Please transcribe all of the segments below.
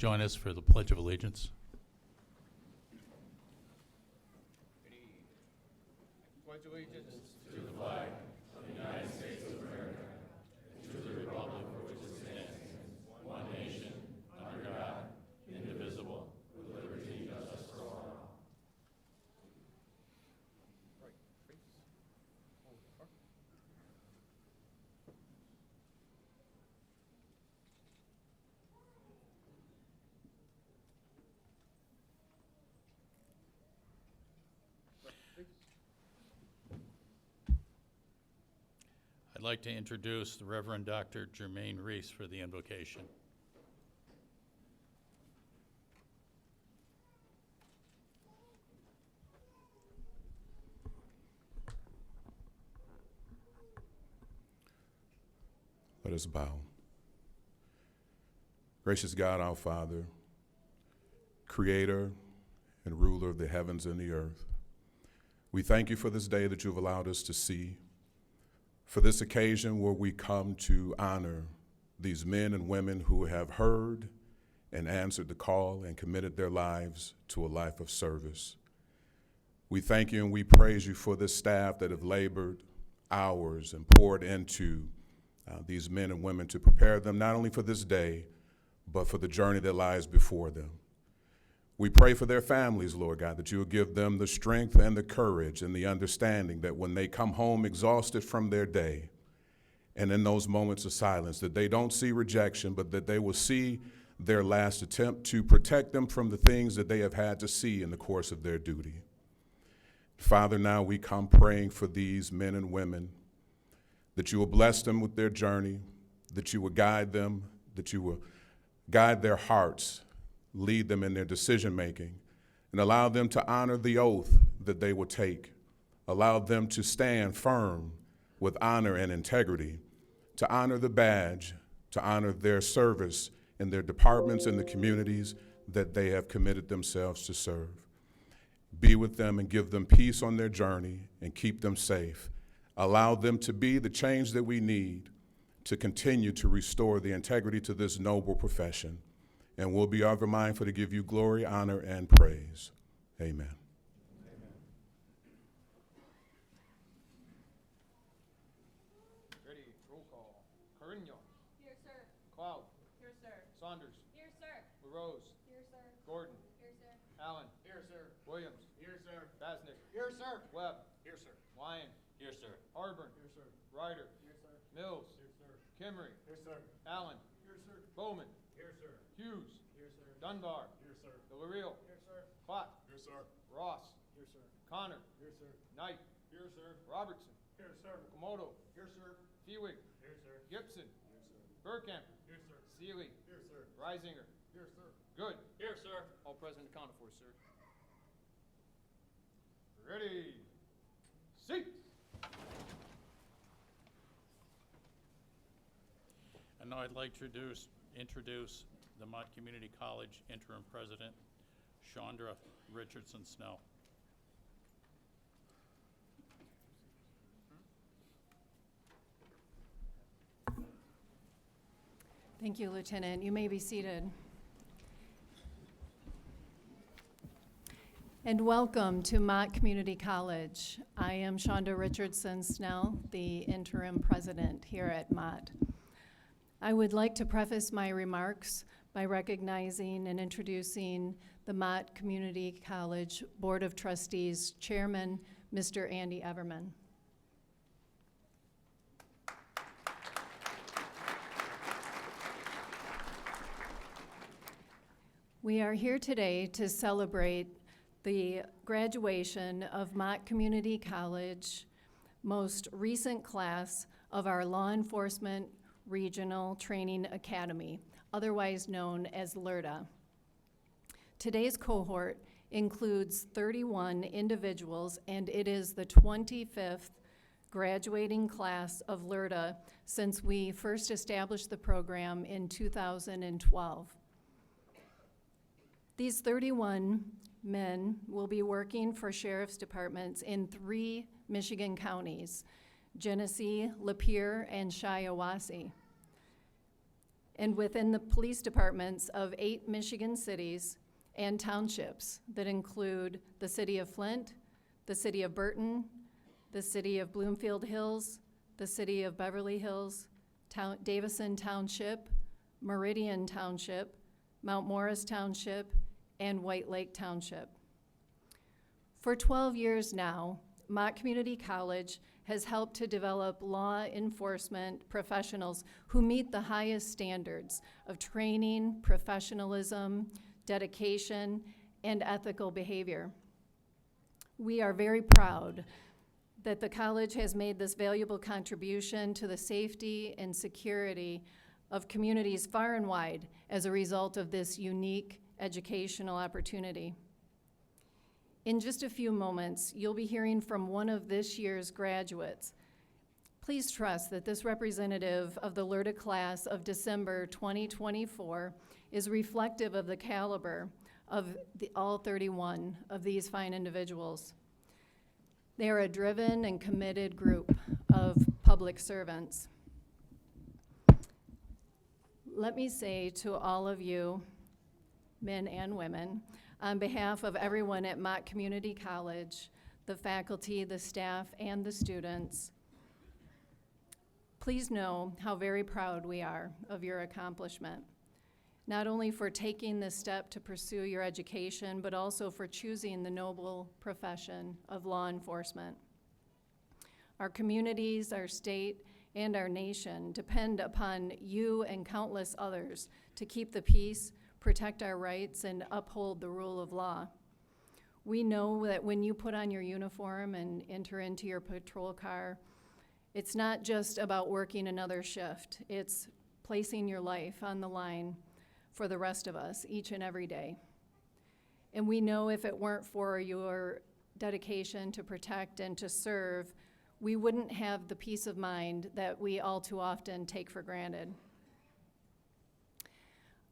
join us for the Pledge of Allegiance? Pledge allegiance To the flag of the United States of America, and to the republic for which it stands, one nation, under God, indivisible, with liberty and justice for all. right face forward apart. Left face. I'd like to introduce the Reverend Dr. Jermaine Reese for the invocation. Let us bow. Gracious God, our Father, creator and ruler of the heavens and the earth, we thank you for this day that you've allowed us to see, for this occasion where we come to honor these men and women who have heard and answered the call and committed their lives to a life of service. We thank you and we praise you for this staff that have labored hours and poured into these men and women to prepare them not only for this day, but for the journey that lies before them. We pray for their families, Lord God, that you will give them the strength and the courage and the understanding that when they come home exhausted from their day, and in those moments of silence, that they don't see rejection, but that they will see their last attempt to protect them from the things that they have had to see in the course of their duty. Father, now we come praying for these men and women, that you will bless them with their journey, that you will guide them, that you will guide their hearts, lead them in their decision-making, and allow them to honor the oath that they will take. Allow them to stand firm with honor and integrity, to honor the badge, to honor their service in their departments and the communities that they have committed themselves to serve. Be with them and give them peace on their journey and keep them safe. Allow them to be the change that we need to continue to restore the integrity to this noble profession. And we'll be ever mindful to give you glory, honor, and praise. Amen. Ready, roll call. Carino. Here, sir. Cloud. Here, sir. Saunders. Here, sir. LaRose. Here, sir. Gordon. Here, sir. Allen. Here, sir. Williams. Here, sir. Basnick. Here, sir. Webb. Here, sir. Lyon. Here, sir. Harburn. Here, sir. Ryder. Here, sir. Mills. Here, sir. Kimmery. Here, sir. Allen. Here, sir. Bowman. Here, sir. Hughes. Here, sir. Dunbar. Here, sir. Villarreal. Here, sir. Clot. Here, sir. Ross. Here, sir. Connor. Here, sir. Knight. Here, sir. Robertson. Here, sir. Komodo. Here, sir. Fewig. Here, sir. Gibson. Here, sir. Burkamper. Here, sir. Seeley. Here, sir. Reisinger. Here, sir. Good. Here, sir. All present accounted for, sir. Ready. Seat. And now I'd like to introduce the Mott Community College Interim President, Chandra Richardson Snell. Thank you, Lieutenant. You may be seated. And welcome to Mott Community College. I am Shonda Richardson Snell, the interim president here at Mott. I would like to preface my remarks by recognizing and introducing the Mott Community College Board of Trustees Chairman, Mr. Andy Everman. We are here today to celebrate the graduation of Mott Community College most recent class of our Law Enforcement Regional Training Academy, otherwise known as LERTA. Today's cohort includes 31 individuals, and it is the 25th graduating class of LERTA since we first established the program in 2012. These 31 men will be working for sheriff's departments in 3 Michigan counties, Genesee, Lapeer, and Shiawassee. and within the police departments of 8 Michigan cities and townships that include the city of Flint, the city of Burton, the city of Bloomfield Hills, the city of Beverly Hills, Davison Township, Meridian Township, Mount Morris Township, and White Lake Township. For 12 years now, Mott Community College has helped to develop law enforcement professionals who meet the highest standards of training, professionalism, dedication, and ethical behavior. We are very proud that the college has made this valuable contribution to the safety and security of communities far and wide as a result of this unique educational opportunity. In just a few moments, you'll be hearing from one of this year's graduates. Please trust that this representative of the LERTA class of December 2024 is reflective of the caliber of all 31 of these fine individuals. They are a driven and committed group of public servants. Let me say to all of you, men and women, on behalf of everyone at Mott Community College, the faculty, the staff, and the students, please know how very proud we are of your accomplishment, not only for taking this step to pursue your education, but also for choosing the noble profession of law enforcement. Our communities, our state, and our nation depend upon you and countless others to keep the peace, protect our rights, and uphold the rule of law. We know that when you put on your uniform and enter into your patrol car, it's not just about working another shift. It's placing your life on the line for the rest of us each and every day. And we know if it weren't for your dedication to protect and to serve, we wouldn't have the peace of mind that we all too often take for granted.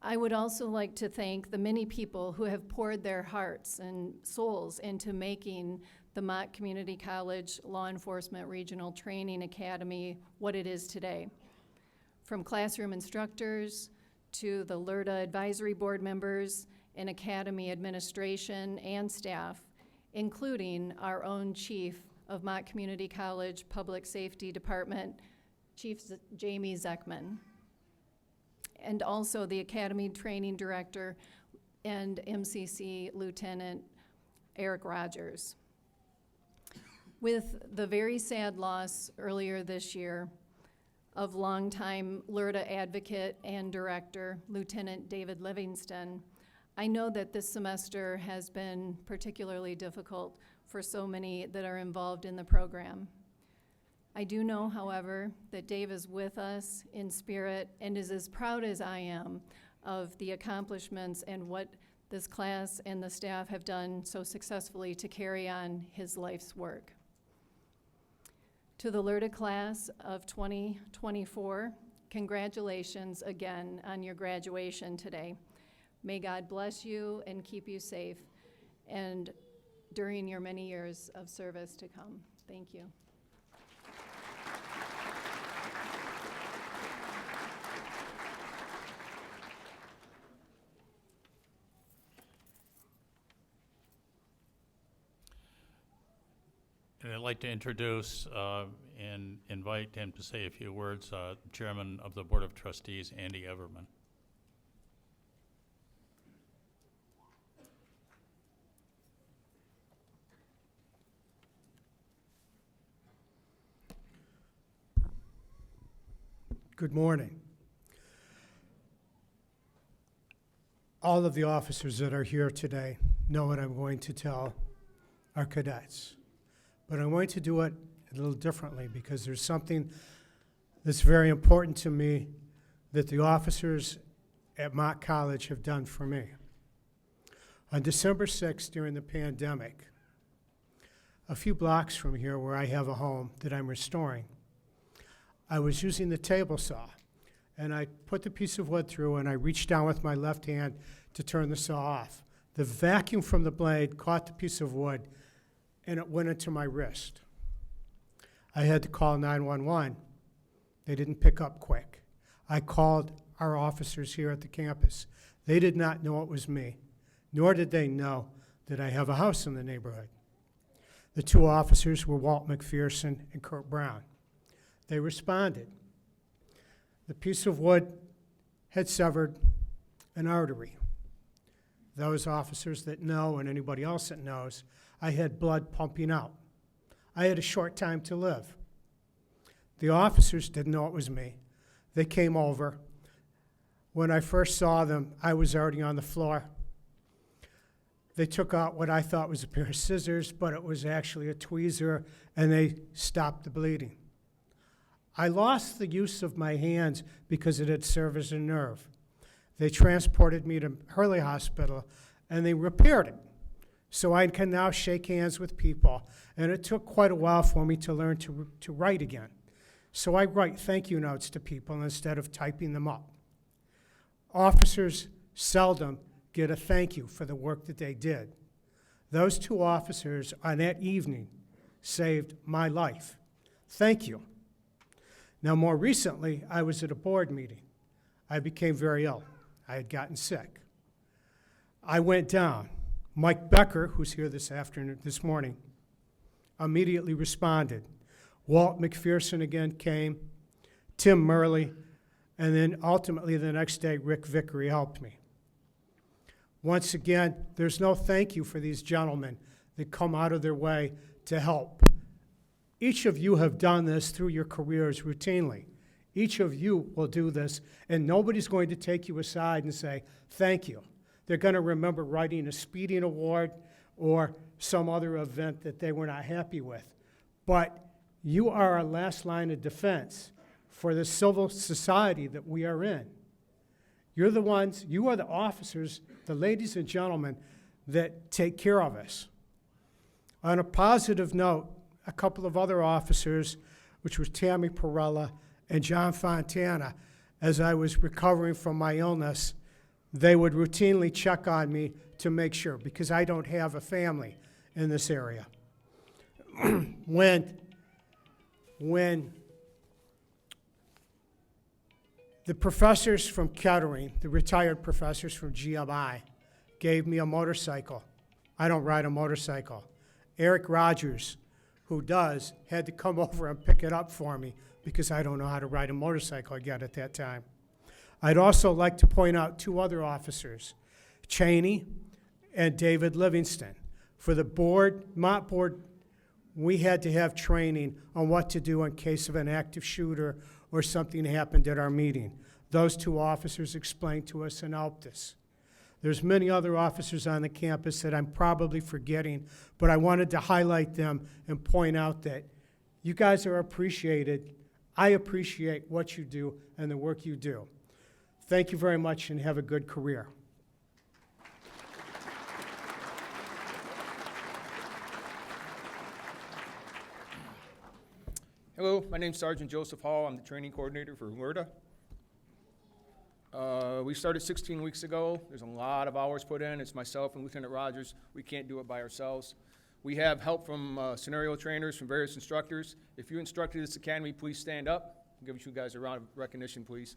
I would also like to thank the many people who have poured their hearts and souls into making the Mott Community College Law Enforcement Regional Training Academy what it is today. From classroom instructors to the LERTA advisory board members and academy administration and staff, including our own chief of Mott Community College Public Safety Department, Chief Jamie Zeckman, and also the Academy Training Director and MCC Lieutenant Eric Rogers. With the very sad loss earlier this year of longtime LERTA advocate and director, Lieutenant David Livingston, I know that this semester has been particularly difficult for so many that are involved in the program. I do know, however, that Dave is with us in spirit and is as proud as I am of the accomplishments and what this class and the staff have done so successfully to carry on his life's work. To the LERTA class of 2024, congratulations again on your graduation today. May God bless you and keep you safe and during your many years of service to come. Thank you. And I'd like to introduce and invite him to say a few words, Chairman of the Board of Trustees, Andy Everman. Good morning. All of the officers that are here today know what I'm going to tell our cadets. But I'm going to do it a little differently because there's something that's very important to me that the officers at Mott College have done for me. On December 6th, during the pandemic, a few blocks from here where I have a home that I'm restoring, I was using the table saw, and I put the piece of wood through, and I reached down with my left hand to turn the saw off. The vacuum from the blade caught the piece of wood, and it went into my wrist. I had to call 911. They didn't pick up quick. I called our officers here at the campus. They did not know it was me, nor did they know that I have a house in the neighborhood. The two officers were Walt McPherson and Kurt Brown. They responded. The piece of wood had severed an artery. Those officers that know and anybody else that knows, I had blood pumping out. I had a short time to live. The officers didn't know it was me. They came over. When I first saw them, I was already on the floor. They took out what I thought was a pair of scissors, but it was actually a tweezer, and they stopped the bleeding. I lost the use of my hands because it had served as a nerve. They transported me to Hurley Hospital, and they repaired it. So I can now shake hands with people, and it took quite a while for me to learn to write again. So I write thank you notes to people instead of typing them up. Officers seldom get a thank you for the work that they did. Those two officers on that evening saved my life. Thank you. Now, more recently, I was at a board meeting. I became very ill. I had gotten sick. I went down. Mike Becker, who's here this morning, immediately responded. Walt McPherson again came, Tim Murley, and then ultimately the next day, Rick Vickery helped me. Once again, there's no thank you for these gentlemen that come out of their way to help. Each of you have done this through your careers routinely. Each of you will do this, and nobody's going to take you aside and say, thank you. They're going to remember writing a speeding award or some other event that they were not happy with. But you are our last line of defense for the civil society that we are in. You're the ones, you are the officers, the ladies and gentlemen that take care of us. On a positive note, a couple of other officers, which was Tammy Perella and John Fontana, as I was recovering from my illness, they would routinely check on me to make sure, because I don't have a family in this area. When the professors from Kettering, the retired professors from GMI, gave me a motorcycle, I don't ride a motorcycle. Eric Rogers, who does, had to come over and pick it up for me because I don't know how to ride a motorcycle again at that time. I'd also like to point out two other officers, Cheney and David Livingston. For the board, Mott board, we had to have training on what to do in case of an active shooter or something happened at our meeting. Those two officers explained to us and helped us. There's many other officers on the campus that I'm probably forgetting, but I wanted to highlight them and point out that you guys are appreciated. I appreciate what you do and the work you do. Thank you very much and have a good career. Hello, my name's Sergeant Joseph Hall. I'm the training coordinator for LERTA. We started 16 weeks ago. There's a lot of hours put in. It's myself and Lieutenant Rogers. We can't do it by ourselves. We have help from scenario trainers, from various instructors. If you instructed this academy, please stand up. I'll give you guys a round of recognition, please.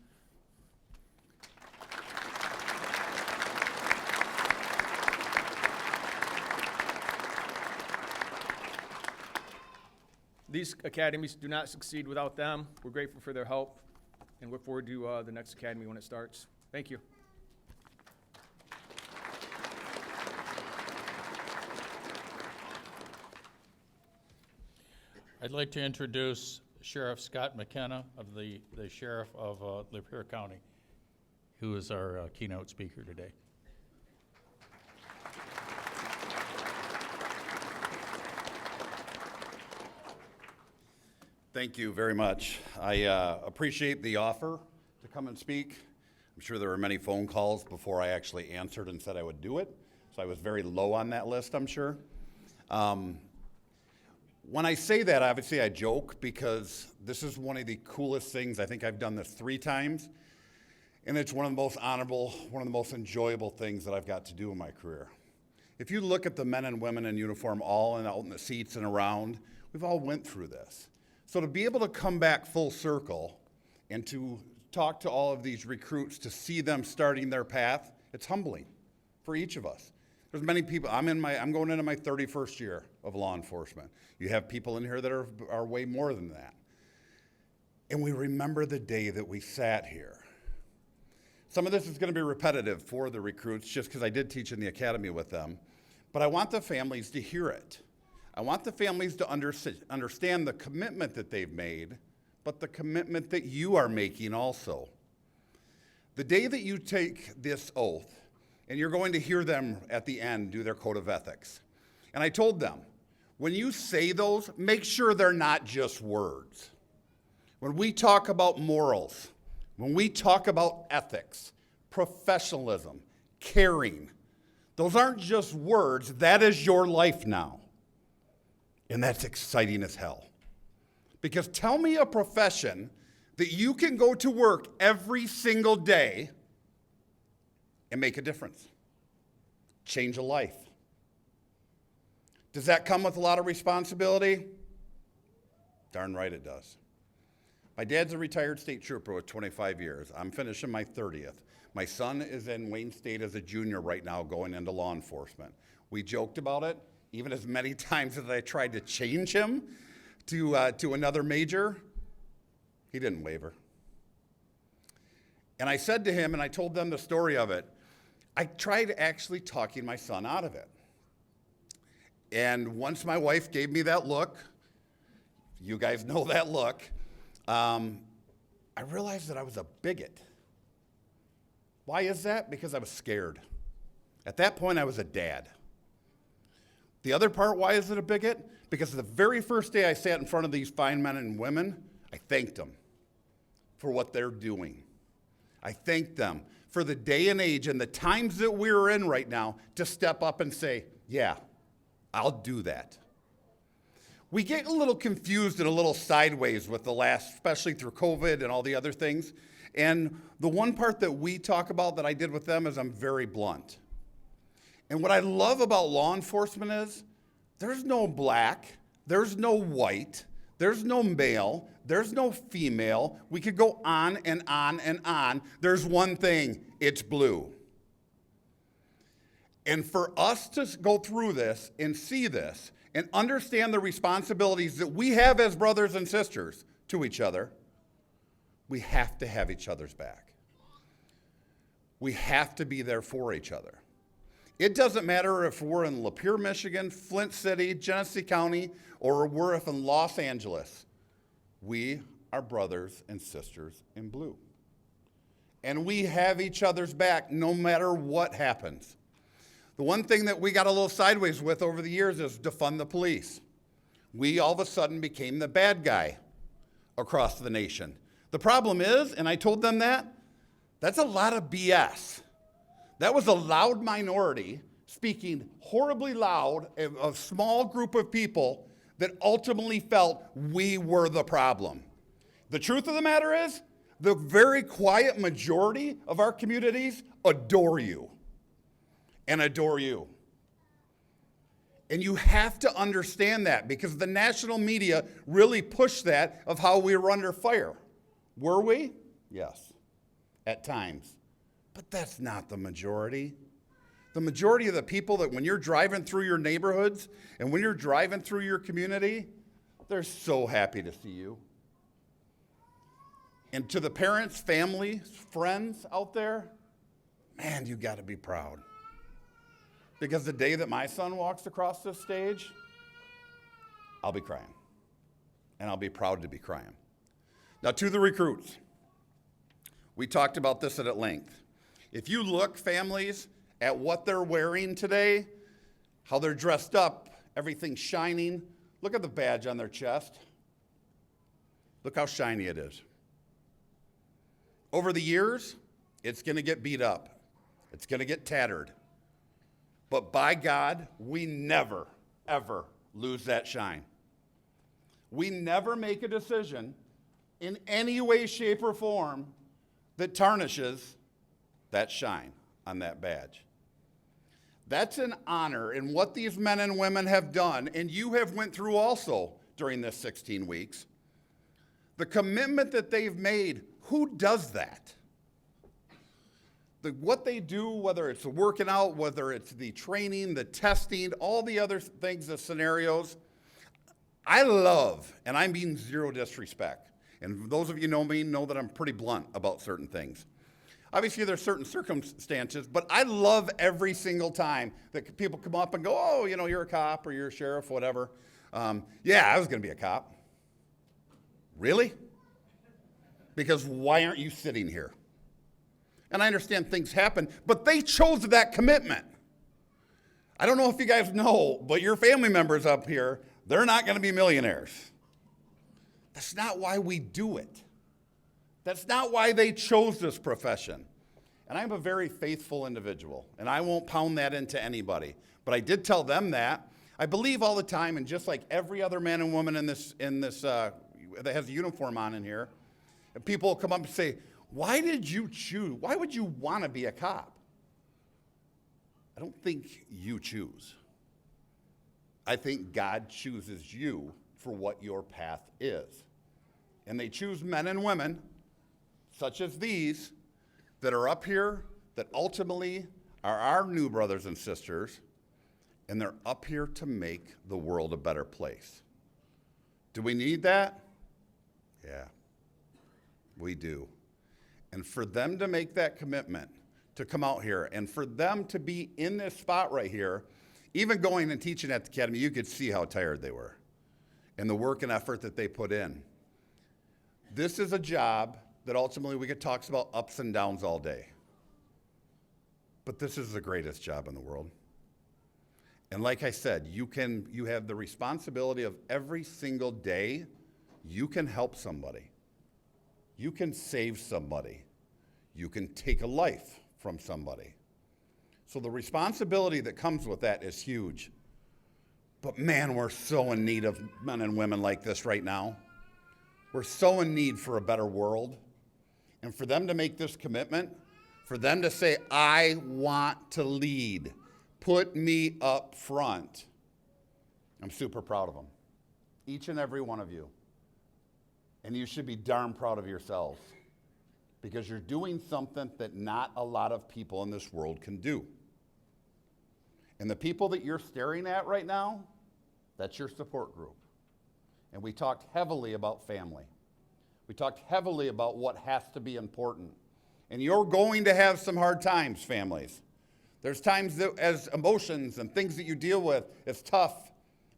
These academies do not succeed without them. We're grateful for their help and look forward to the next academy when it starts. Thank you. I'd like to introduce Sheriff Scott McKenna of the Sheriff of Lapeer County, who is our keynote speaker today. Thank you very much. I appreciate the offer to come and speak. I'm sure there were many phone calls before I actually answered and said I would do it, so I was very low on that list, I'm sure. When I say that, obviously I joke because this is one of the coolest things. I think I've done this 3 times, and it's one of the most honorable, one of the most enjoyable things that I've got to do in my career. If you look at the men and women in uniform all and out in the seats and around, we've all went through this. So to be able to come back full circle and to talk to all of these recruits, to see them starting their path, it's humbling for each of us. There's many people, I'm going into my 31st year of law enforcement. You have people in here that are way more than that. And we remember the day that we sat here. Some of this is going to be repetitive for the recruits just because I did teach in the academy with them. But I want the families to hear it. I want the families to understand the commitment that they've made, but the commitment that you are making also. The day that you take this oath, and you're going to hear them at the end do their code of ethics. And I told them, when you say those, make sure they're not just words. When we talk about morals, when we talk about ethics, professionalism, caring, those aren't just words, that is your life now. And that's exciting as hell. Because tell me a profession that you can go to work every single day and make a difference, change a life. Does that come with a lot of responsibility? Darn right it does. My dad's a retired state trooper with 25 years. I'm finishing my 30th. My son is in Wayne State as a junior right now going into law enforcement. We joked about it, even as many times as I tried to change him to another major, he didn't waver. And I said to him, and I told them the story of it, I tried actually talking my son out of it. And once my wife gave me that look, you guys know that look, I realized that I was a bigot. Why is that? Because I was scared. At that point, I was a dad. The other part, why is it a bigot? Because the very first day I sat in front of these fine men and women, I thanked them for what they're doing. I thanked them for the day and age and the times that we're in right now to step up and say, yeah, I'll do that. We get a little confused and a little sideways with the last, especially through COVID and all the other things. And the one part that we talk about that I did with them is I'm very blunt. And what I love about law enforcement is there's no black, there's no white, there's no male, there's no female. We could go on and on and on. There's one thing, it's blue. And for us to go through this and see this and understand the responsibilities that we have as brothers and sisters to each other, we have to have each other's back. We have to be there for each other. It doesn't matter if we're in Lapeer, Michigan, Flint City, Genesee County, or we're in Los Angeles. We are brothers and sisters in blue. And we have each other's back no matter what happens. The one thing that we got a little sideways with over the years is defund the police. We all of a sudden became the bad guy across the nation. The problem is, and I told them that's a lot of BS. That was a loud minority speaking horribly loud, a small group of people that ultimately felt we were the problem. The truth of the matter is, the very quiet majority of our communities adore you and adore you. And you have to understand that because the national media really pushed that of how we were under fire. Were we? Yes, at times. But that's not the majority. The majority of the people that when you're driving through your neighborhoods and when you're driving through your community, they're so happy to see you. And to the parents, families, friends out there, man, you got to be proud. Because the day that my son walks across this stage, I'll be crying. And I'll be proud to be crying. Now, to the recruits. We talked about this at length. If you look, families, at what they're wearing today, how they're dressed up, everything's shining. Look at the badge on their chest. Look how shiny it is. Over the years, it's going to get beat up. It's going to get tattered. But by God, we never, ever lose that shine. We never make a decision in any way, shape, or form that tarnishes that shine on that badge. That's an honor in what these men and women have done, and you have went through also during this 16 weeks. The commitment that they've made, Who does that? What they do, whether it's the working out, whether it's the training, the testing, all the other things, the scenarios, I love, and I mean zero disrespect. And those of you know me know that I'm pretty blunt about certain things. Obviously, there's certain circumstances, but I love every single time that people come up and go, oh, you know, you're a cop or you're a sheriff, whatever. Yeah, I was going to be a cop. Really? Because why aren't you sitting here? And I understand things happen, but they chose that commitment. I don't know if you guys know, but your family members up here, they're not going to be millionaires. That's not why we do it. That's not why they chose this profession. And I'm a very faithful individual, and I won't pound that into anybody. But I did tell them that. I believe all the time, and just like every other man and woman in this that has a uniform on in here, and people will come up and say, why did you choose? Why would you want to be a cop? I don't think you choose. I think God chooses you for what your path is. And they choose men and women, such as these, that are up here, that ultimately are our new brothers and sisters, and they're up here to make the world a better place. Do we need that? Yeah, we do. And for them to make that commitment to come out here, and for them to be in this spot right here, even going and teaching at the academy, you could see how tired they were and the work and effort that they put in. This is a job that ultimately we could talk about ups and downs all day. But this is the greatest job in the world. And like I said, you have the responsibility of every single day, you can help somebody. You can save somebody. You can take a life from somebody. So the responsibility that comes with that is huge. But man, we're so in need of men and women like this right now. We're so in need for a better world. And for them to make this commitment, for them to say, I want to lead, put me up front, I'm super proud of them. Each and every one of you. And you should be darn proud of yourselves, because you're doing something that not a lot of people in this world can do. And the people that you're staring at right now, that's your support group. And we talked heavily about family. We talked heavily about what has to be important. And you're going to have some hard times, families. There's times that as emotions and things that you deal with, it's tough,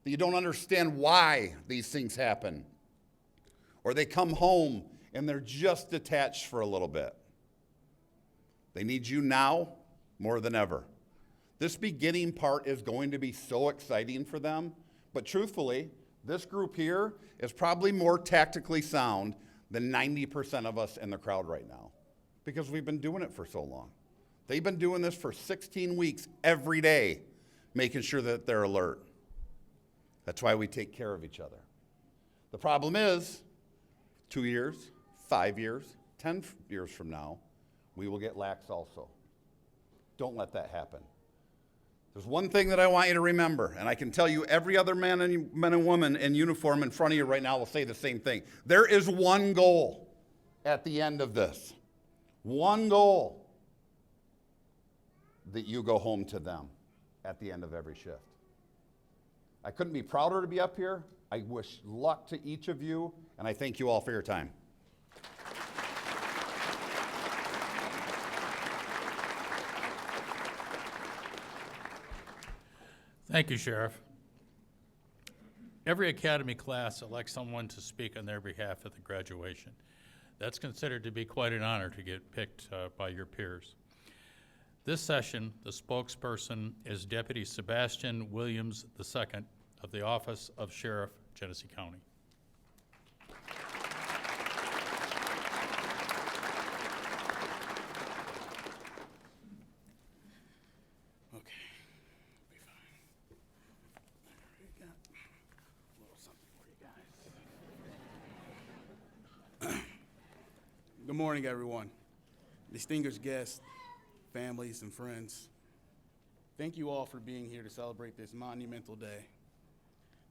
that you don't understand why these things happen. Or they come home and they're just detached for a little bit. They need you now more than ever. This beginning part is going to be so exciting for them, but truthfully, this group here is probably more tactically sound than 90% of us in the crowd right now, because we've been doing it for so long. They've been doing this for 16 weeks every day, making sure that they're alert. That's why we take care of each other. The problem is, 2 years, 5 years, 10 years from now, we will get lax also. Don't let that happen. There's one thing that I want you to remember, and I can tell you every other man and woman in uniform in front of you right now will say the same thing. There is one goal at the end of this. One goal. That you go home to them at the end of every shift. I couldn't be prouder to be up here. I wish luck to each of you, and I thank you all for your time. Thank you, Sheriff. Every academy class elects someone to speak on their behalf at the graduation. That's considered to be quite an honor to get picked by your peers. This session, the spokesperson is Deputy Sebastian Williams II of the Office of Sheriff, Genesee County. Good morning, everyone. Distinguished guests, families, and friends. Thank you all for being here to celebrate this monumental day,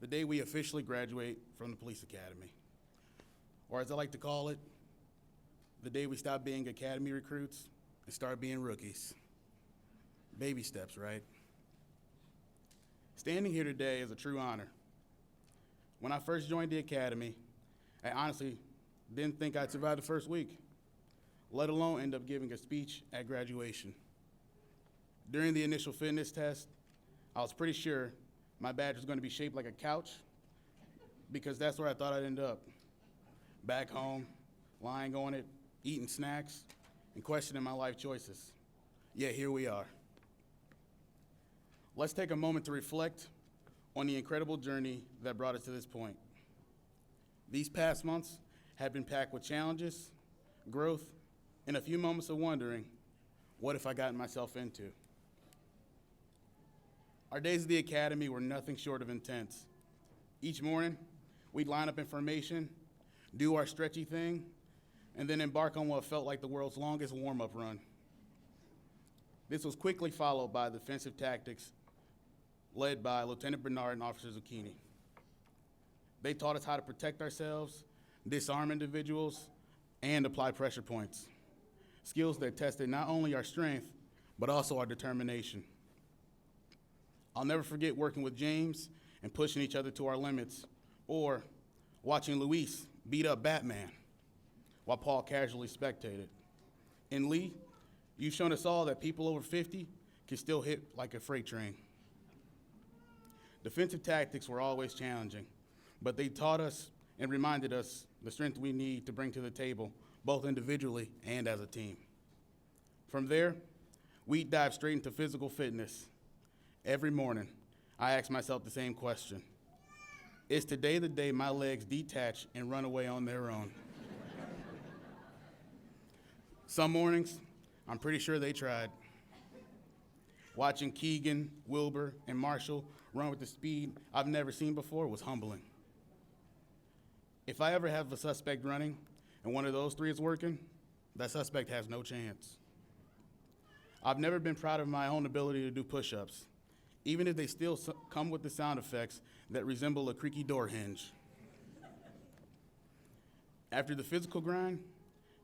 the day we officially graduate from the police academy, or as I like to call it, the day we stop being academy recruits and start being rookies. Baby steps, right? Standing here today is a true honor. When I first joined the academy, I honestly didn't think I'd survive the first week, let alone end up giving a speech at graduation. During the initial fitness test, I was pretty sure my badge was going to be shaped like a couch because that's where I thought I'd end up. Back home, lying on it, eating snacks, and questioning my life choices. Yet here we are. Let's take a moment to reflect on the incredible journey that brought us to this point. These past months have been packed with challenges, growth, and a few moments of wondering, what have I gotten myself into? Our days at the academy were nothing short of intense. Each morning, we'd line up information, do our stretchy thing, and then embark on what felt like the world's longest warm-up run. This was quickly followed by defensive tactics led by Lieutenant Bernard and Officer Zucchini. They taught us how to protect ourselves, disarm individuals, and apply pressure points. Skills that tested not only our strength, but also our determination. I'll never forget working with James and pushing each other to our limits, or watching Luis beat up Batman while Paul casually spectated. And Lee, you've shown us all that people over 50 can still hit like a freight train. Defensive tactics were always challenging, but they taught us and reminded us the strength we need to bring to the table, both individually and as a team. From there, we dive straight into physical fitness. Every morning, I ask myself the same question. Is today the day my legs detach and run away on their own? Some mornings, I'm pretty sure they tried. Watching Keegan, Wilbur, and Marshall run with the speed I've never seen before was humbling. If I ever have a suspect running and one of those three is working, that suspect has no chance. I've never been proud of my own ability to do push-ups, even if they still come with the sound effects that resemble a creaky door hinge. After the physical grind,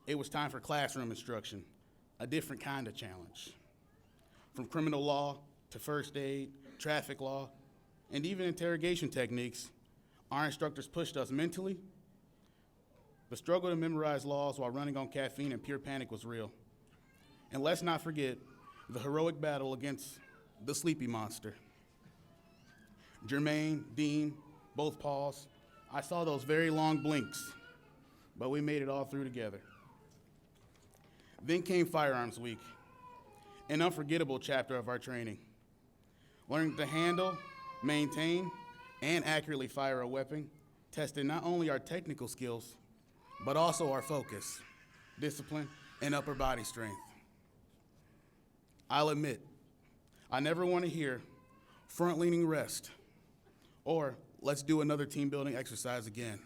it was time for classroom instruction, a different kind of challenge. From criminal law to first aid, traffic law, and even interrogation techniques, our instructors pushed us mentally. The struggle to memorize laws while running on caffeine and pure panic was real. And let's not forget the heroic battle against the sleepy monster. Jermaine, Dean, both Pauls, I saw those very long blinks, but we made it all through together. Then came Firearms Week, an unforgettable chapter of our training. Learning to handle, maintain, and accurately fire a weapon tested not only our technical skills, but also our focus, discipline, and upper body strength. I'll admit, I never want to hear front-leaning rest or let's do another team building exercise again.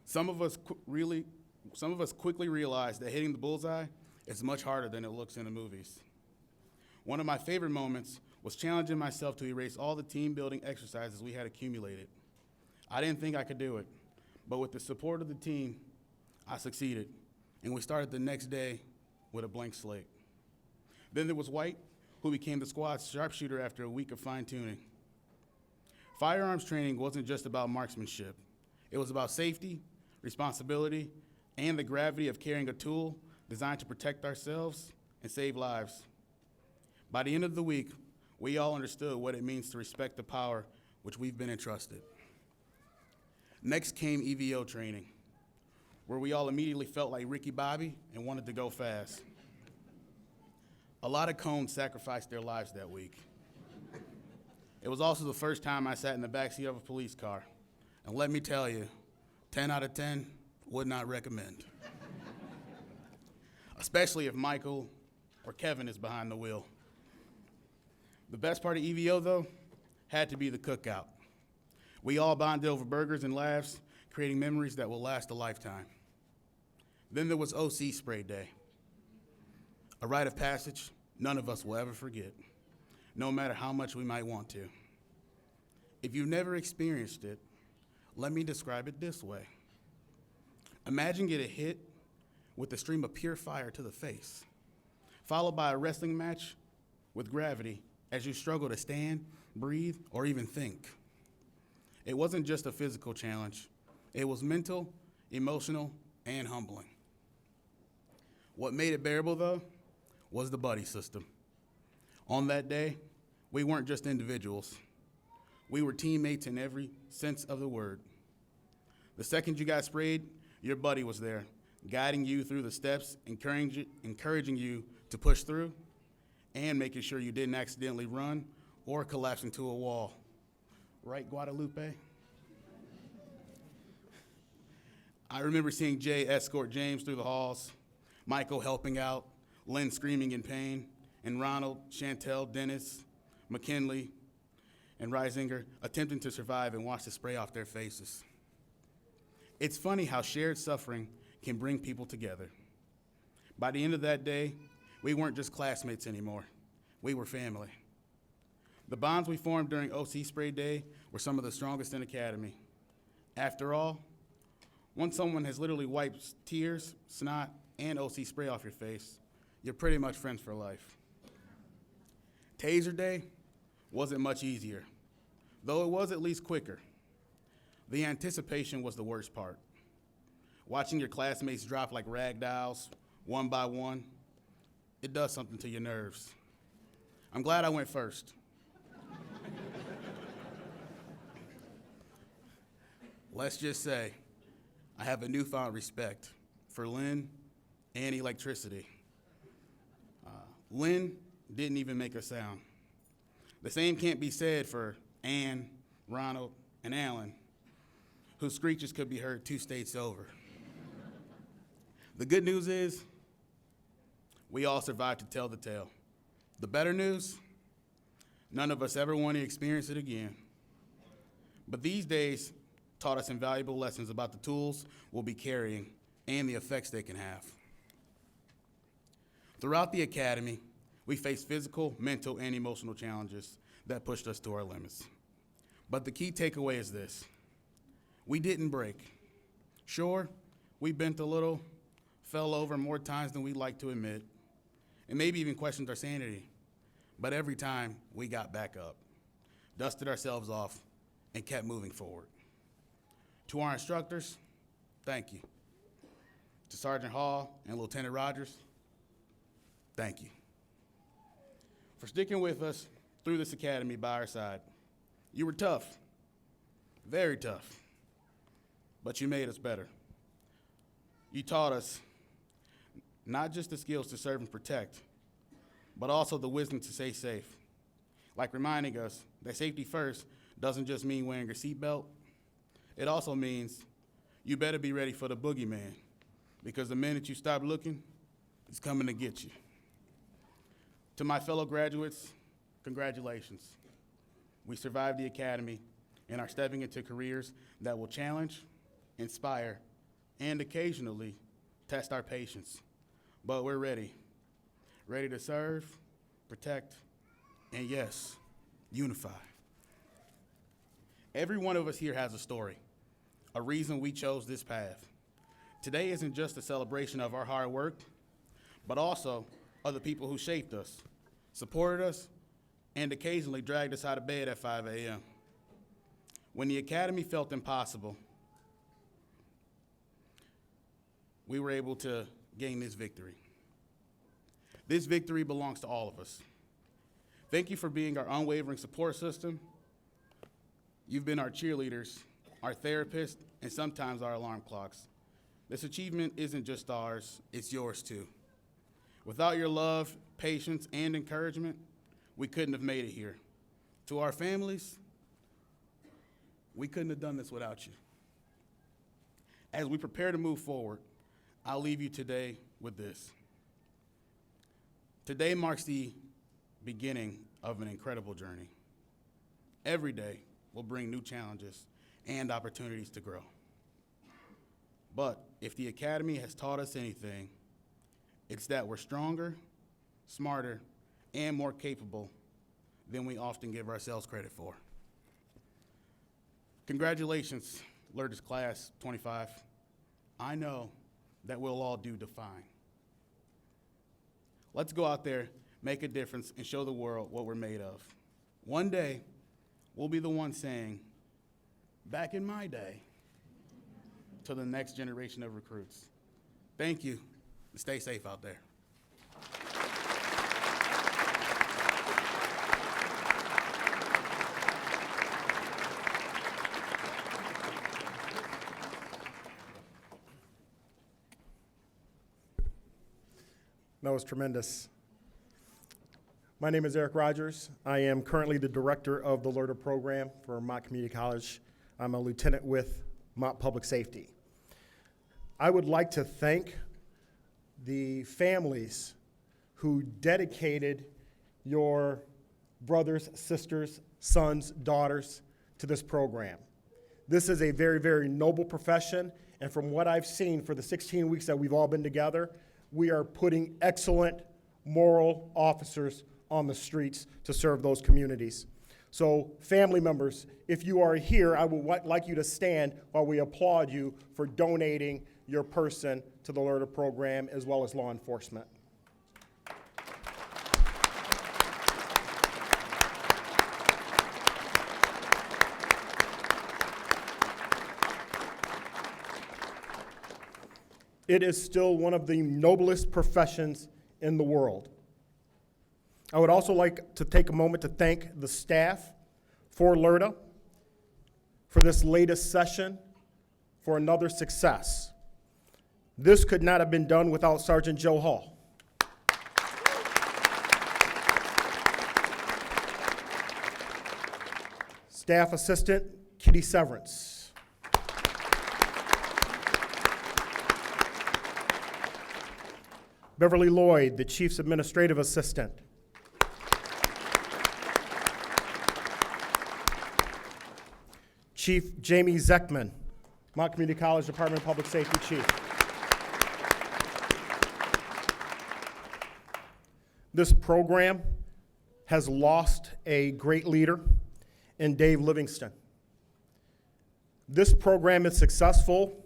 Some of us quickly realized that hitting the bullseye is much harder than it looks in the movies. One of my favorite moments was challenging myself to erase all the team building exercises we had accumulated. I didn't think I could do it, but with the support of the team, I succeeded, and we started the next day with a blank slate. Then there was White, who became the squad's sharpshooter after a week of fine-tuning. Firearms training wasn't just about marksmanship. It was about safety, responsibility, and the gravity of carrying a tool designed to protect ourselves and save lives. By the end of the week, we all understood what it means to respect the power which we've been entrusted. Next came EVO training, where we all immediately felt like Ricky Bobby and wanted to go fast. A lot of cones sacrificed their lives that week. It was also the first time I sat in the backseat of a police car. And let me tell you, 10 out of 10, would not recommend. Especially if Michael or Kevin is behind the wheel. The best part of EVO, though, had to be the cookout. We all bonded over burgers and laughs, creating memories that will last a lifetime. Then there was OC Spray Day, a rite of passage none of us will ever forget, no matter how much we might want to. If you've never experienced it, let me describe it this way. Imagine getting hit with a stream of pure fire to the face, followed by a wrestling match with gravity as you struggle to stand, breathe, or even think. It wasn't just a physical challenge. It was mental, emotional, and humbling. What made it bearable, though, was the buddy system. On that day, we weren't just individuals. We were teammates in every sense of the word. The second you got sprayed, your buddy was there, guiding you through the steps, encouraging you to push through, and making sure you didn't accidentally run or collapse into a wall. Right, Guadalupe? I remember seeing Jay escort James through the halls, Michael helping out, Lynn screaming in pain, and Ronald, Chantel, Dennis, McKinley, and Reisinger attempting to survive and watch the spray off their faces. It's funny how shared suffering can bring people together. By the end of that day, we weren't just classmates anymore. We were family. The bonds we formed during OC Spray Day were some of the strongest in Academy. After all, once someone has literally wiped tears, snot, and OC spray off your face, you're pretty much friends for life. Taser Day wasn't much easier, though it was at least quicker. The anticipation was the worst part. Watching your classmates drop like rag dolls, one by one, it does something to your nerves. I'm glad I went first. Let's just say, I have a newfound respect for Lynn and electricity. Lynn didn't even make a sound. The same can't be said for Ann, Ronald, and Alan, whose screeches could be heard 2 states over. The good news is, we all survived to tell the tale. The better news, none of us ever want to experience it again. But these days taught us invaluable lessons about the tools we'll be carrying and the effects they can have. Throughout the academy, we faced physical, mental, and emotional challenges that pushed us to our limits. But the key takeaway is this: we didn't break. Sure, we bent a little, fell over more times than we'd like to admit, and maybe even questioned our sanity. But every time, we got back up, dusted ourselves off, and kept moving forward. To our instructors, thank you. To Sergeant Hall and Lieutenant Rogers, thank you for sticking with us through this academy by our side. You were tough, very tough, but you made us better. You taught us not just the skills to serve and protect, but also the wisdom to stay safe. Like reminding us that safety first doesn't just mean wearing your seatbelt. It also means you better be ready for the boogeyman, because the minute you stop looking, it's coming to get you. To my fellow graduates, congratulations. We survived the academy and are stepping into careers that will challenge, inspire, and occasionally test our patience. But we're ready to serve, protect, and yes, unify. Every one of us here has a story, a reason we chose this path. Today isn't just a celebration of our hard work, but also of the people who shaped us, supported us, and occasionally dragged us out of bed at 5 a.m. When the academy felt impossible, we were able to gain this victory. This victory belongs to all of us. Thank you for being our unwavering support system. You've been our cheerleaders, our therapists, and sometimes our alarm clocks. This achievement isn't just ours, it's yours too. Without your love, patience, and encouragement, we couldn't have made it here. To our families, we couldn't have done this without you. As we prepare to move forward, I'll leave you today with this. Today marks the beginning of an incredible journey. Every day will bring new challenges and opportunities to grow. But if the Academy has taught us anything, it's that we're stronger, smarter, and more capable than we often give ourselves credit for. Congratulations, LERTA's Class 25. I know that we'll all do define. Let's go out there, make a difference, and show the world what we're made of. One day, we'll be the one saying, back in my day, to the next generation of recruits. Thank you. Stay safe out there. That was tremendous. My name is Eric Rogers. I am currently the director of the LERTA program for Mott Community College. I'm a lieutenant with Mott Public Safety. I would like to thank the families who dedicated your brothers, sisters, sons, daughters to this program. This is a very, very noble profession, and from what I've seen for the 16 weeks that we've all been together, we are putting excellent moral officers on the streets to serve those communities. So family members, if you are here, I would like you to stand while we applaud you for donating your person to the LERTA program as well as law enforcement. It is still one of the noblest professions in the world. I would also like to take a moment to thank the staff for LERTA for this latest session, for another success. This could not have been done without Sergeant Joe Hall. Staff Assistant Kitty Severance. Beverly Lloyd, the Chief's Administrative Assistant. Chief Jamie Zeckman, Mott Community College Department of Public Safety Chief. This program has lost a great leader in Dave Livingston. This program is successful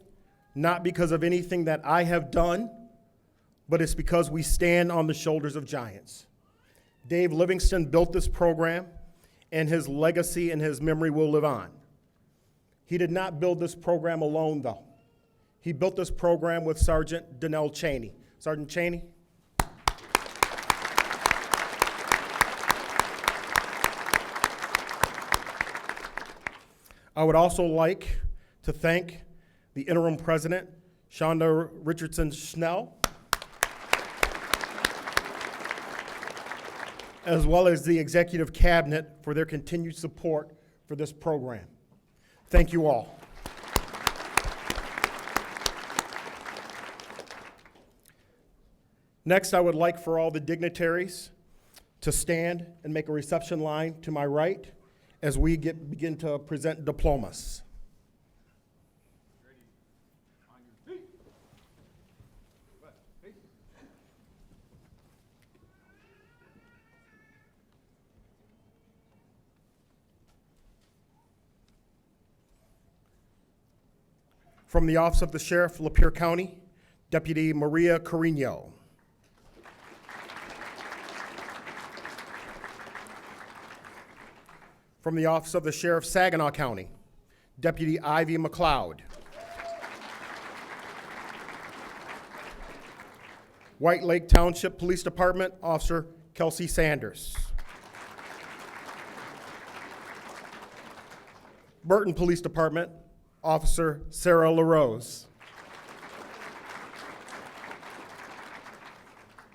not because of anything that I have done, but it's because we stand on the shoulders of giants. Dave Livingston built this program, and his legacy and his memory will live on. He did not build this program alone, though. He built this program with Sergeant Donnell Cheney. Sergeant Cheney. I would also like to thank the interim president, Shonda Richardson Schnell, as well as the executive cabinet for their continued support for this program. Thank you all. Next, I would like for all the dignitaries to stand and make a reception line to my right as we begin to present diplomas. From the Office of the Sheriff, Lapeer County, Deputy Maria Carino. From the Office of the Sheriff, Saginaw County, Deputy Ivy McLeod. White Lake Township Police Department, Officer Kelsey Sanders. Burton Police Department, Officer Sarah LaRose.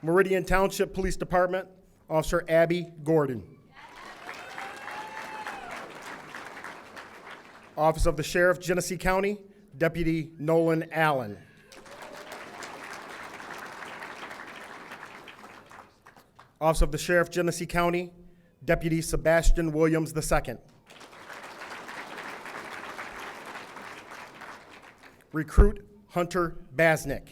Meridian Township Police Department, Officer Abby Gordon. Office of the Sheriff, Genesee County, Deputy Nolan Allen. Office of the Sheriff, Genesee County, Deputy Sebastian Williams II. Recruit Hunter Basnick.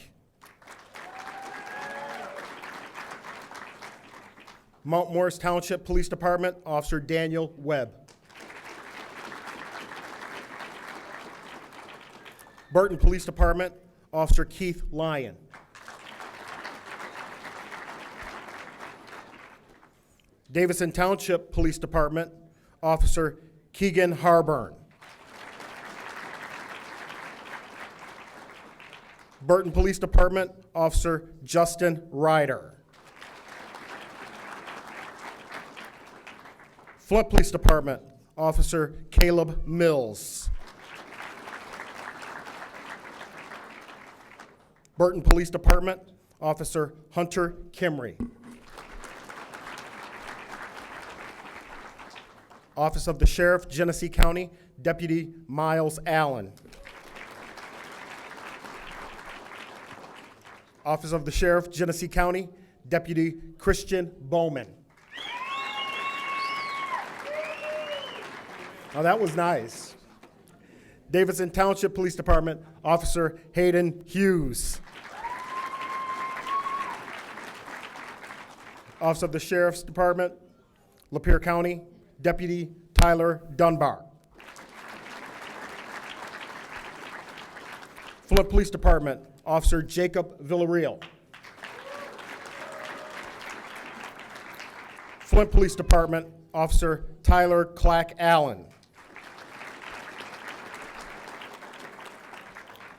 Mount Morris Township Police Department, Officer Daniel Webb. Burton Police Department, Officer Keith Lyon. Davison Township Police Department, Officer Keegan Harburn. Burton Police Department, Officer Justin Ryder. Flint Police Department, Officer Caleb Mills. Burton Police Department, Officer Hunter Kimry. Office of the Sheriff, Genesee County, Deputy Miles Allen. Office of the Sheriff, Genesee County, Deputy Christian Bowman. Now that was nice. Davidson Township Police Department, Officer Hayden Hughes. Office of the Sheriff's Department, Lapeer County, Deputy Tyler Dunbar. Flint Police Department, Officer Jacob Villarreal. Flint Police Department, Officer Tyler Clack Allen.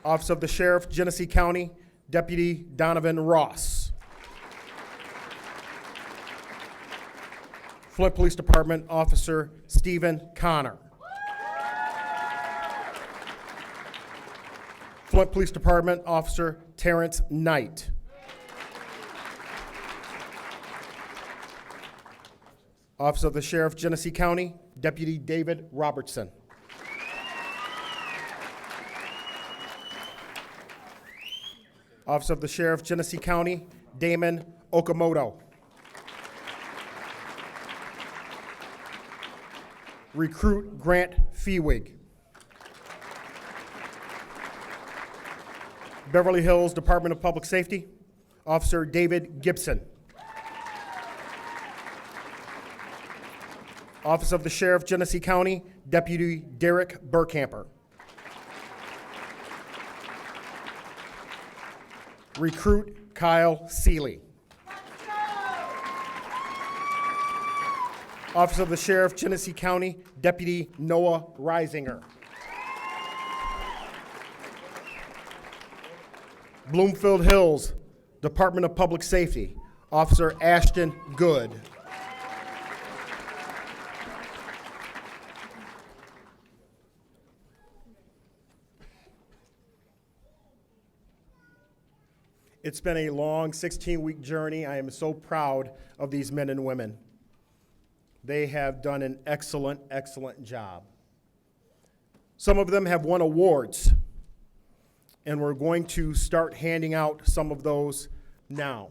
Office of the Sheriff, Genesee County, Deputy Donovan Ross. Flint Police Department, Officer Stephen Connor. Flint Police Department, Officer Terrence Knight. Office of the Sheriff, Genesee County, Deputy David Robertson. Office of the Sheriff, Genesee County, Damon Okamoto. Recruit Grant Feewig. Beverly Hills Department of Public Safety, Officer David Gibson. Office of the Sheriff, Genesee County, Deputy Derek Burkamper. Recruit Kyle Seeley. Office of the Sheriff, Genesee County, Deputy Noah Reisinger. Bloomfield Hills Department of Public Safety, Officer Ashton Good. It's been a long 16-week journey. I am so proud of these men and women. They have done an excellent, excellent job. Some of them have won awards, and we're going to start handing out some of those now.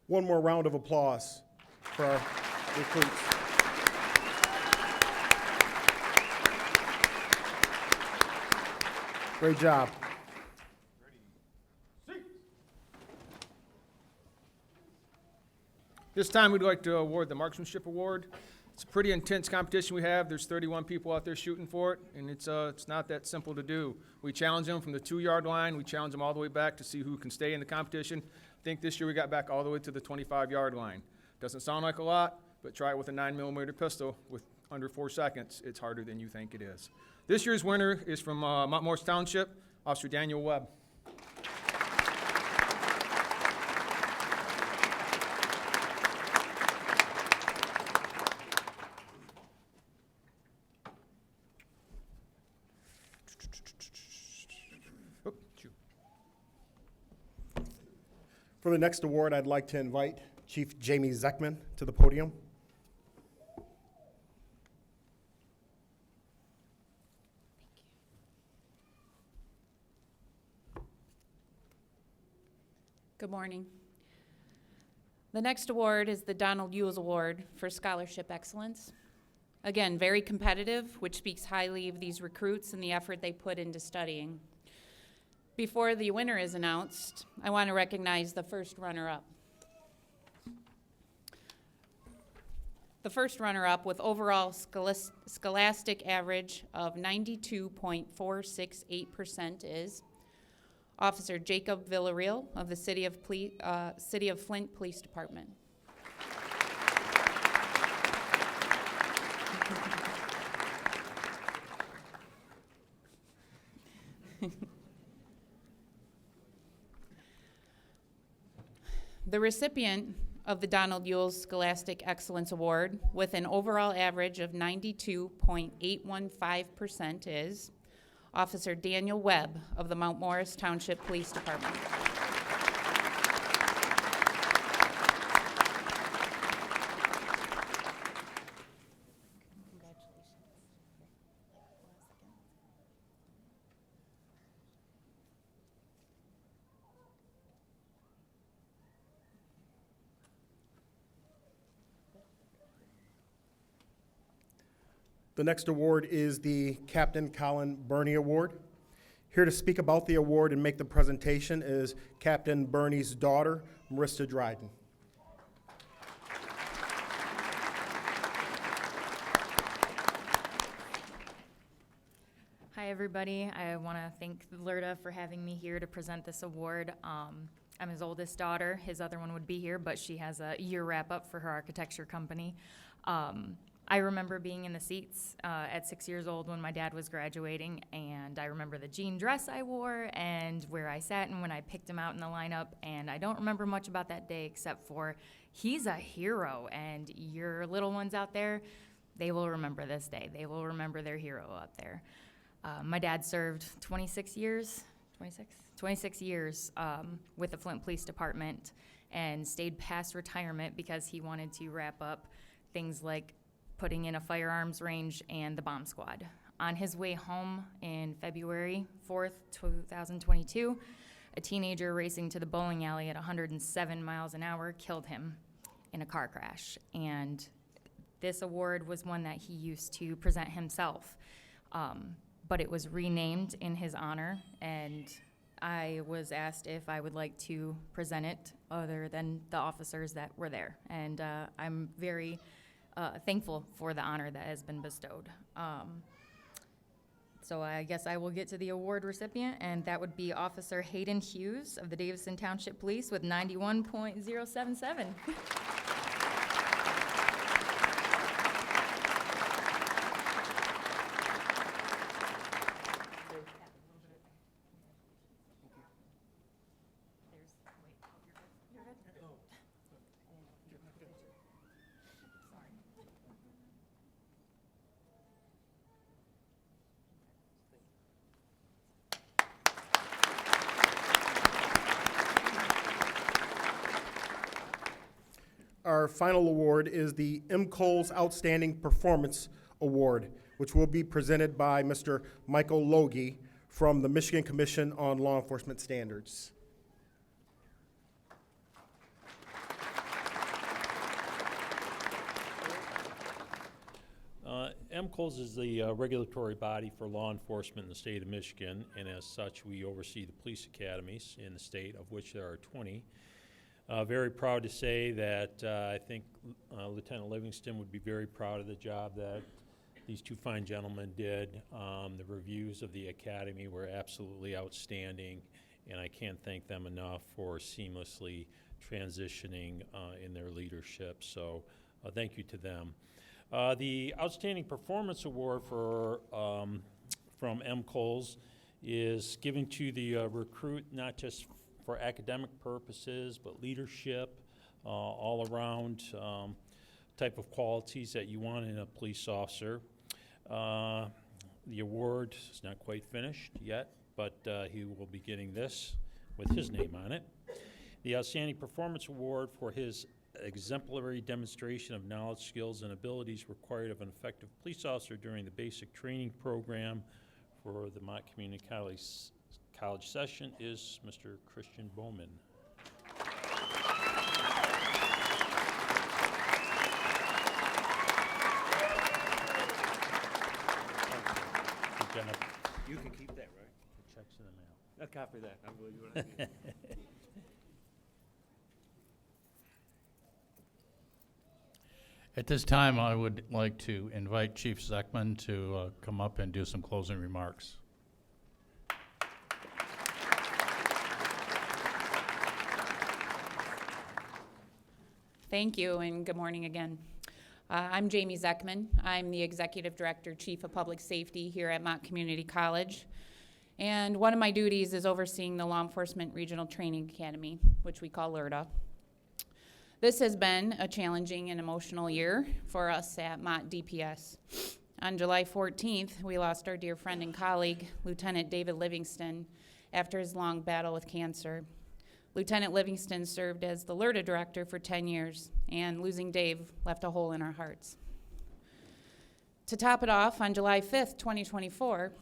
One more round of applause for our recruits. Great job. This time, we'd like to award the Marksmanship Award. It's a pretty intense competition we have. There's 31 people out there shooting for it, and it's not that simple to do. We challenge them from the 2-yard line. We challenge them all the way back to see who can stay in the competition. I think this year we got back all the way to the 25-yard line. Doesn't sound like a lot, but try it with a 9mm pistol with under 4 seconds. It's harder than you think it is. This year's winner is from Mount Morris Township, Officer Daniel Webb. For the next award, I'd like to invite Chief Jamie Zeckman to the podium. Good morning. The next award is the Donald Ewells Award for Scholarship Excellence. Again, very competitive, which speaks highly of these recruits and the effort they put into studying. Before the winner is announced, I want to recognize the first runner-up. The first runner-up with overall scholastic average of 92.468% is Officer Jacob Villarreal of the City of Flint Police Department. The recipient of the Donald Yules Scholastic Excellence Award with an overall average of 92.815% is Officer Daniel Webb of the Mount Morris Township Police Department. The next award is the Captain Colin Burney Award. Here to speak about the award and make the presentation is Captain Burney's daughter, Marissa Dryden. Hi, everybody. I want to thank LERTA for having me here to present this award. I'm his oldest daughter. His other one would be here, but she has a year wrap-up for her architecture company. I remember being in the seats at 6 years old when my dad was graduating, and I remember the jean dress I wore and where I sat and when I picked him out in the lineup, and I don't remember much about that day except for he's a hero, and your little ones out there, they will remember this day. They will remember their hero up there. My dad served 26 years with the Flint Police Department and stayed past retirement because he wanted to wrap up things like putting in a firearms range and the bomb squad. On his way home in February 4th, 2022, a teenager racing to the bowling alley at 107 miles an hour killed him in a car crash. And this award was one that he used to present himself. But it was renamed in his honor, and I was asked if I would like to present it other than the officers that were there. And I'm very thankful for the honor that has been bestowed. So I guess I will get to the award recipient, and that would be Officer Hayden Hughes of the Davison Township Police with 91.077. Our final award is the M. Coles Outstanding Performance Award, which will be presented by Mr. Michael Logie from the Michigan Commission on Law Enforcement Standards. MCOLS is the regulatory body for law enforcement in the state of Michigan, and as such, we oversee the police academies in the state, of which there are 20. Very proud to say that I think Lieutenant Livingston would be very proud of the job that these two fine gentlemen did. The reviews of the academy were absolutely outstanding, and I can't thank them enough for seamlessly transitioning in their leadership. So thank you to them. The Outstanding Performance Award for from MCOLS is given to the recruit, not just for academic purposes, but leadership, all around type of qualities that you want in a police officer. The award is not quite finished yet, but he will be getting this with his name on it. The Outstanding Performance Award for his exemplary demonstration of knowledge, skills, and abilities required of an effective police officer during the basic training program for the Mott Community College session is Mr. Christian Bowman. You can keep that, right? The check's in the mail. I'll copy that. I believe what I mean. At this time, I would like to invite Chief Zeckman to come up and do some closing remarks. Thank you, and good morning again. I'm Jamie Zeckman. I'm the Executive Director, Chief of Public Safety here at Mott Community College. And one of my duties is overseeing the Law Enforcement Regional Training Academy, which we call LERTA. This has been a challenging and emotional year for us at Mott DPS. On July 14th, we lost our dear friend and colleague, Lieutenant David Livingston, after his long battle with cancer. Lieutenant Livingston served as the LERTA director for 10 years, and losing Dave left a hole in our hearts. To top it off, on July 5th, 2024,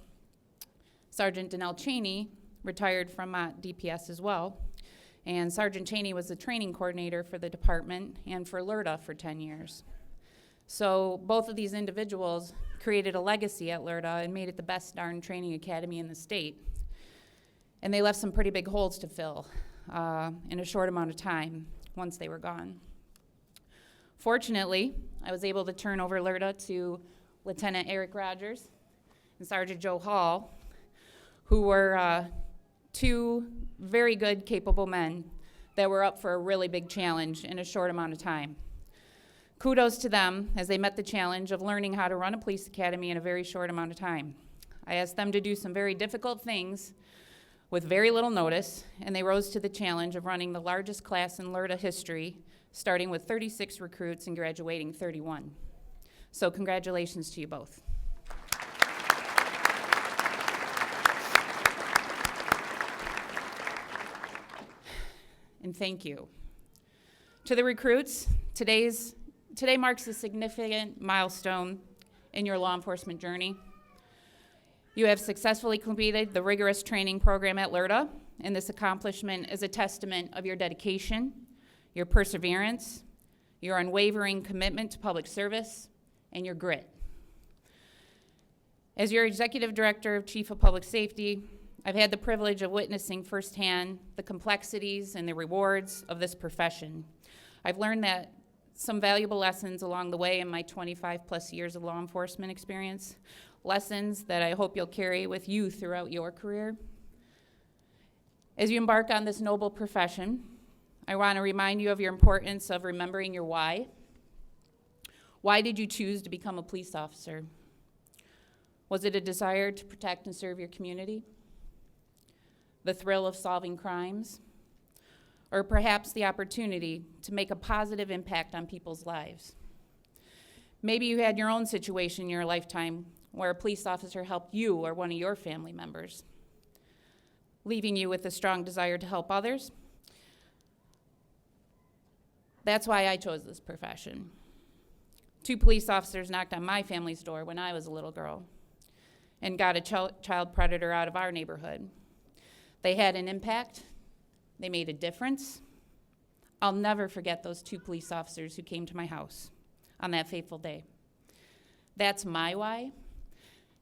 Sergeant Danelle Cheney retired from Mott DPS as well, and Sergeant Cheney was the training coordinator for the department and for LERTA for 10 years. So both of these individuals created a legacy at LERTA and made it the best darn training academy in the state. And they left some pretty big holes to fill in a short amount of time once they were gone. Fortunately, I was able to turn over LERTA to Lieutenant Eric Rogers and Sergeant Joe Hall, who were two very good, capable men that were up for a really big challenge in a short amount of time. Kudos to them as they met the challenge of learning how to run a police academy in a very short amount of time. I asked them to do some very difficult things with very little notice, and they rose to the challenge of running the largest class in LERTA history, starting with 36 recruits and graduating 31. So congratulations to you both. And thank you. To the recruits, today marks a significant milestone in your law enforcement journey. You have successfully completed the rigorous training program at LERTA, and this accomplishment is a testament of your dedication, your perseverance, your unwavering commitment to public service, and your grit. As your Executive Director, Chief of Public Safety, I've had the privilege of witnessing firsthand the complexities and the rewards of this profession. I've learned that some valuable lessons along the way in my 25+ years of law enforcement experience, lessons that I hope you'll carry with you throughout your career. As you embark on this noble profession, I want to remind you of your importance of remembering your why. Why did you choose to become a police officer? Was it a desire to protect and serve your community? The thrill of solving crimes? Or perhaps the opportunity to make a positive impact on people's lives? Maybe you had your own situation in your lifetime where a police officer helped you or one of your family members, leaving you with a strong desire to help others. That's why I chose this profession. 2 police officers knocked on my family's door when I was a little girl and got a child predator out of our neighborhood. They had an impact. They made a difference. I'll never forget those 2 police officers who came to my house on that fateful day. That's my why.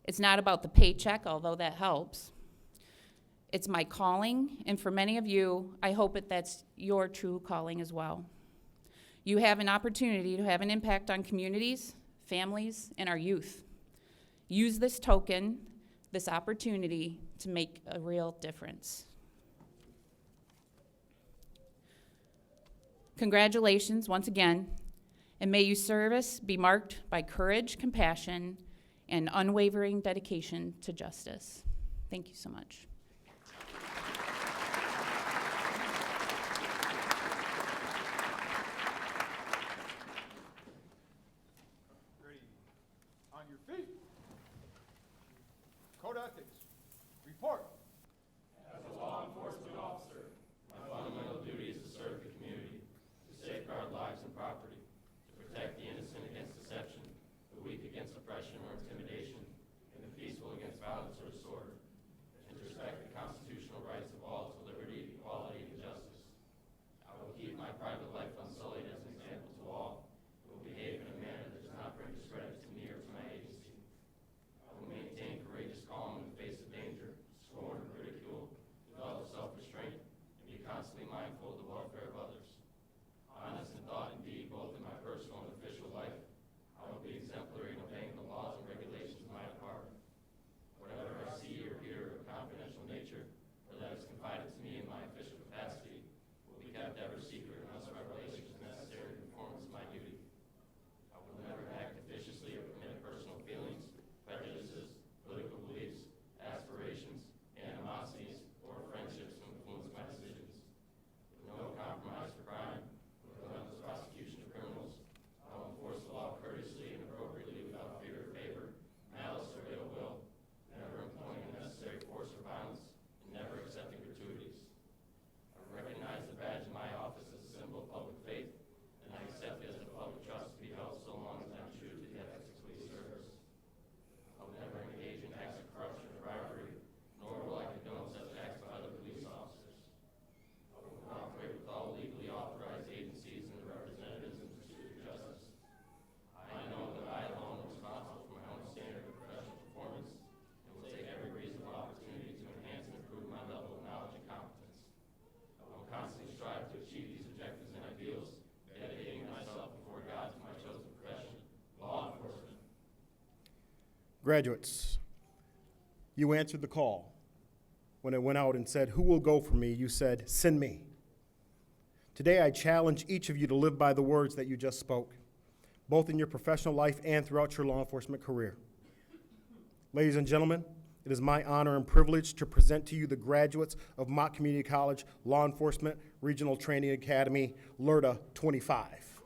It's not about the paycheck, although that helps. It's my calling, and for many of you, I hope that's your true calling as well. You have an opportunity to have an impact on communities, families, and our youth. Use this token, this opportunity, to make a real difference. Congratulations once again, and may your service be marked by courage, compassion, and unwavering dedication to justice. Thank you so much. Ready? On your feet. Code ethics. Report. oppression or intimidation, and the peaceful against violence or sword, and to respect Graduates, you answered the call. When it went out and said, "Who will go for me?" you said, "Send me." Today, I challenge each of you to live by the words that you just spoke, both in your professional life and throughout your law enforcement career. Ladies and gentlemen, it is my honor and privilege to present to you the graduates of Mott Community College Law Enforcement Regional Training Academy, LERTA 25.